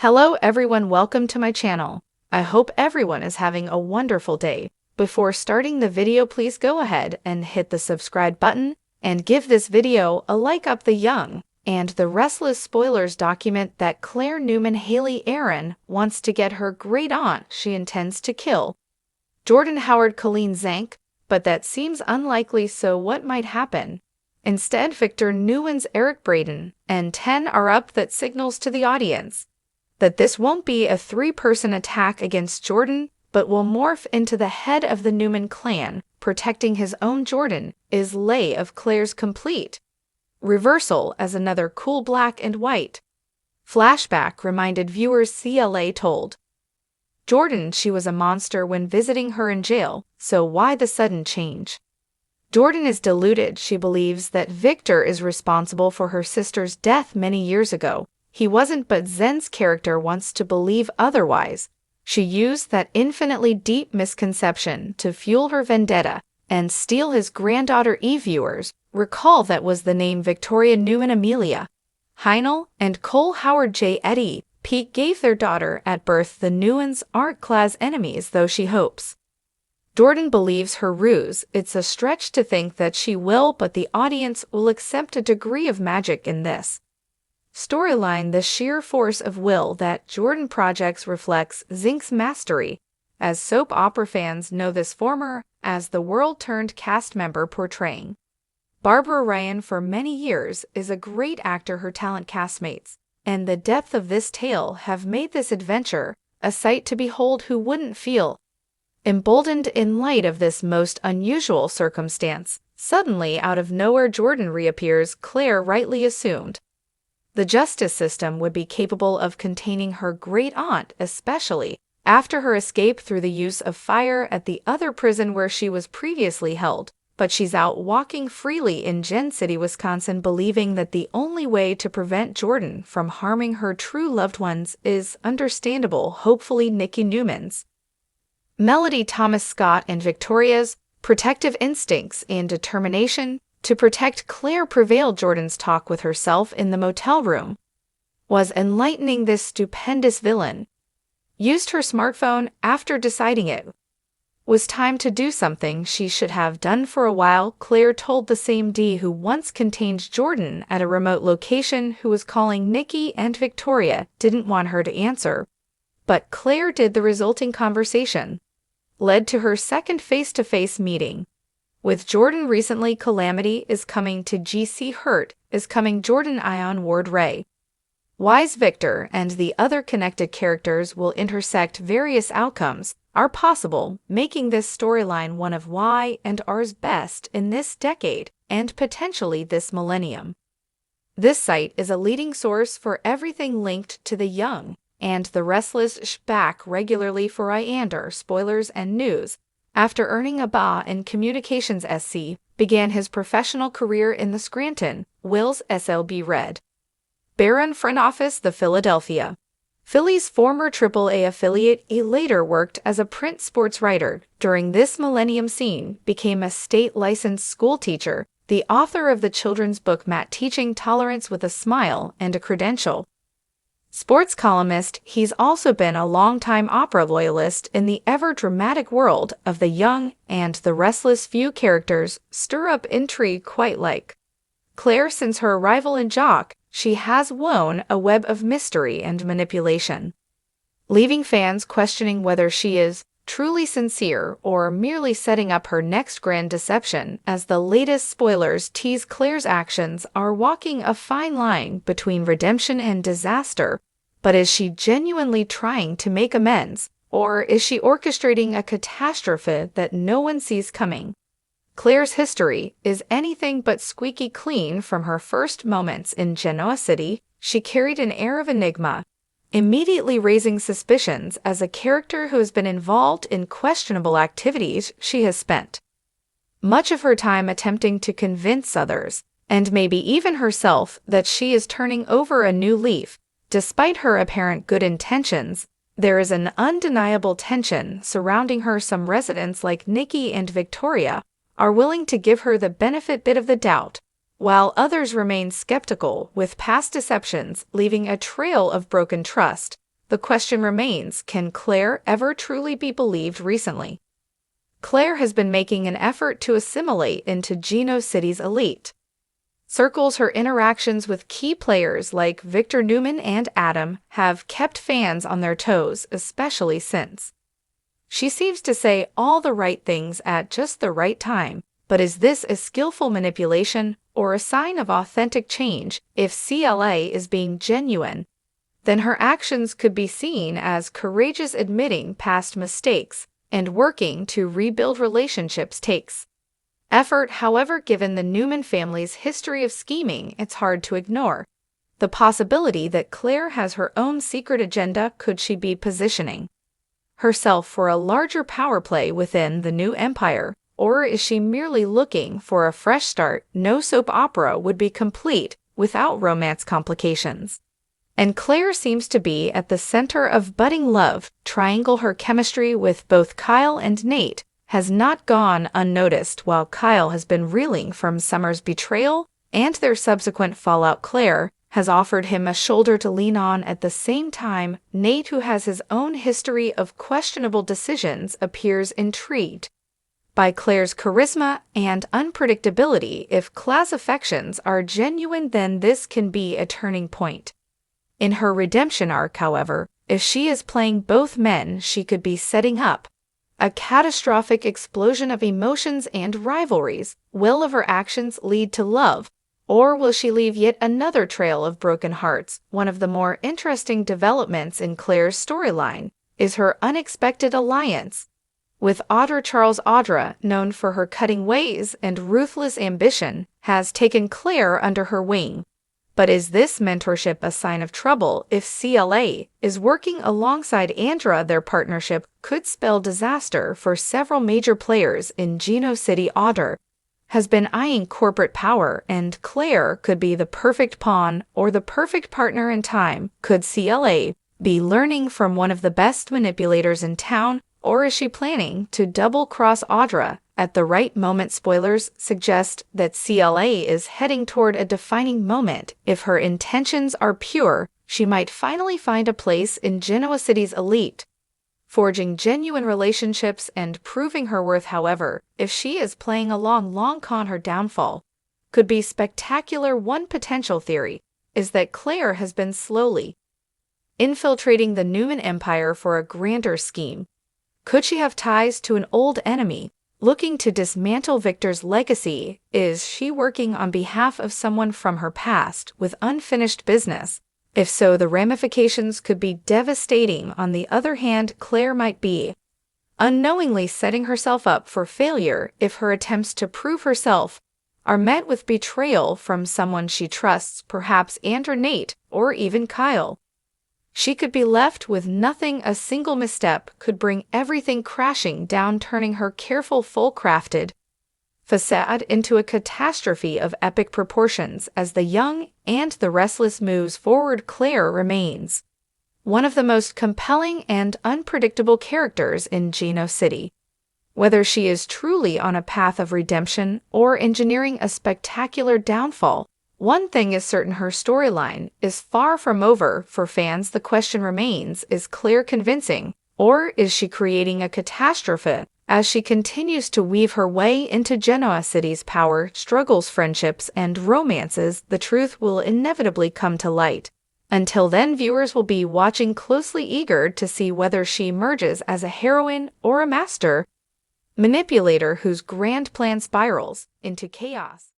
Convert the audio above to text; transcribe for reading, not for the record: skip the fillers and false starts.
Hello everyone, welcome to my channel. I hope everyone is having a wonderful day. Before starting the video, please go ahead and hit the subscribe button and give this video a like. Up the Young and the Restless spoilers document that Claire Newman Haley Aaron wants to get her great aunt she intends to kill, Jordan Howard Colleen Zank, but that seems unlikely, so what might happen? Instead, Victor Nguyen's Eric Braden and 10 are up. That signals to the audience that this won't be a three-person attack against Jordan, but will morph into the head of the Newman clan protecting his own Jordan. Is lay of Claire's complete reversal as another cool black and white flashback reminded viewers CLA told Jordan she was a monster when visiting her in jail, so why the sudden change? Jordan is deluded. She believes that Victor is responsible for her sister's death many years ago. He wasn't, but Zen's character wants to believe otherwise. She used that infinitely deep misconception to fuel her vendetta and steal his granddaughter Eve. Viewers recall that was the name Victoria Newman Amelia Heinel and Cole Howard J. Eddie Peake gave their daughter at birth. The Newmans aren't class enemies, though she hopes Jordan believes her ruse. It's a stretch to think that she will, but the audience will accept a degree of magic in this storyline. The sheer force of will that Jordan projects reflects Zink's mastery. As soap opera fans know, this former as the world-turned cast member portraying Barbara Ryan for many years is a great actor. Her talent, castmates, and the depth of this tale have made this adventure a sight to behold. Who wouldn't feel emboldened in light of this most unusual circumstance? Suddenly, out of nowhere, Jordan reappears. Claire rightly assumed the justice system would be capable of containing her great aunt, especially after her escape through the use of fire at the other prison where she was previously held. But she's out walking freely in Gen City, Wisconsin, believing that the only way to prevent Jordan from harming her true loved ones is understandable. Hopefully, Nikki Newman's Melody Thomas Scott and Victoria's protective instincts and determination to protect Claire prevailed. Jordan's talk with herself in the motel room was enlightening. This stupendous villain used her smartphone after deciding it was time to do something she should have done for a while. Claire told the same D who once contained Jordan at a remote location, who was calling Nikki, and Victoria didn't want her to answer, but Claire did. The resulting conversation led to her second face-to-face meeting with Jordan recently. Calamity is coming to GC. Hurt is coming. Jordan Ion Ward Ray Wise Victor and the other connected characters will intersect. Various outcomes are possible, making this storyline one of Y&R's best in this decade and potentially this millennium. This site is a leading source for everything linked to the Young and the Restless. Back regularly for Y&R spoilers and news. After earning a BA in Communications SC, began his professional career in the Scranton Wills SLB Red Baron front office, the Philadelphia Phillies former AAA affiliate. He later worked as a print sports writer. During this millennium scene, became a state-licensed school teacher, the author of the children's book Matt Teaching Tolerance with a Smile, and a credential sports columnist. He's also been a longtime opera loyalist in the ever-dramatic world of the Young and the Restless. Few characters stir up intrigue quite like Claire. Since her arrival in Jock, she has woven a web of mystery and manipulation, leaving fans questioning whether she is truly sincere or merely setting up her next grand deception. As the latest spoilers tease, Claire's actions are walking a fine line between redemption and disaster. But is she genuinely trying to make amends, or is she orchestrating a catastrophe that no one sees coming? Claire's history is anything but squeaky clean. From her first moments in Genoa City, she carried an air of enigma, immediately raising suspicions. As a character who has been involved in questionable activities, she has spent much of her time attempting to convince others, and maybe even herself, that she is turning over a new leaf. Despite her apparent good intentions, there is an undeniable tension surrounding her. Some residents, like Nikki and Victoria, are willing to give her the benefit of the doubt, while others remain skeptical, with past deceptions leaving a trail of broken trust. The question remains, can Claire ever truly be believed recently? Claire has been making an effort to assimilate into Geno City's elite. Circles her interactions with key players like Victor Newman and Adam have kept fans on their toes, especially since she seems to say all the right things at just the right time. But is this a skillful manipulation or a sign of authentic change? If CLA is being genuine, then her actions could be seen as courageous, admitting past mistakes and working to rebuild relationships takes effort. However, given the Newman family's history of scheming, it's hard to ignore the possibility that Claire has her own secret agenda. Could she be positioning herself for a larger power play within the new empire, or is she merely looking for a fresh start? No soap opera would be complete without romance complications, and Claire seems to be at the center of budding love triangle. Her chemistry with both Kyle and Nate has not gone unnoticed. While Kyle has been reeling from Summer's betrayal and their subsequent fallout, Claire has offered him a shoulder to lean on. At the same time, Nate, who has his own history of questionable decisions, appears intrigued by Claire's charisma and unpredictability. If Claire's affections are genuine, then this can be a turning point in her redemption arc. However, if she is playing both men, she could be setting up a catastrophic explosion of emotions and rivalries. Will of her actions lead to love, or will she leave yet another trail of broken hearts? One of the more interesting developments in Claire's storyline is her unexpected alliance with Audra. Charles Audra, known for her cutting ways and ruthless ambition, has taken Claire under her wing. But is this mentorship a sign of trouble? If CLA is working alongside Andra, their partnership could spell disaster for several major players in Geno City. Audra has been eyeing corporate power, and Claire could be the perfect pawn or the perfect partner in time. Could CLA be learning from one of the best manipulators in town, or is she planning to double-cross Audra at the right moment? Spoilers suggest that CLA is heading toward a defining moment. If her intentions are pure, she might finally find a place in Genoa City's elite, forging genuine relationships and proving her worth. However, if she is playing a long con, her downfall could be spectacular. One potential theory is that Claire has been slowly infiltrating the Newman empire for a grander scheme. Could she have ties to an old enemy looking to dismantle Victor's legacy? Is she working on behalf of someone from her past with unfinished business? If so, the ramifications could be devastating. On the other hand, Claire might be unknowingly setting herself up for failure if her attempts to prove herself are met with betrayal from someone she trusts, perhaps Andra, Nate, or even Kyle. She could be left with nothing. A single misstep could bring everything crashing down, turning her careful, full-crafted facade into a catastrophe of epic proportions. As the young and the restless moves forward, Claire remains one of the most compelling and unpredictable characters in Geno City. Whether she is truly on a path of redemption or engineering a spectacular downfall, one thing is certain: her storyline is far from over. For fans, the question remains, is Claire convincing, or is she creating a catastrophe as she continues to weave her way into Genoa City's power, struggles, friendships, and romances? The truth will inevitably come to light. Until then, viewers will be watching closely, eager to see whether she emerges as a heroine or a master manipulator whose grand plan spirals into chaos.